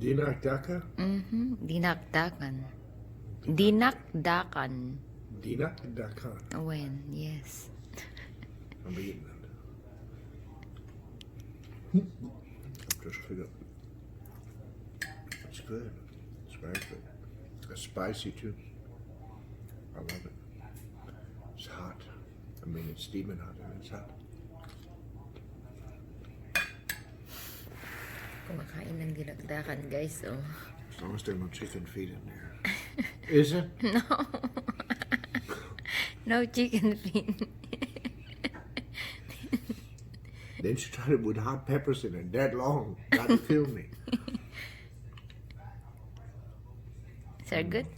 Dinakdakan? Dinakdakan. Dinakdakan. Dinakdakan. When? Yes. I'm eating it. I've just figured. It's good. It's very good. It's spicy too. I love it. It's hot. I mean, it's steaming hot and it's hot. Kumakain ng dinakdakan, guys. Oh. As long as there's no chicken feet in there. Is it? No. No chicken feet. Then she tried it with hot peppers in it that long. Gotta kill me. Is that good?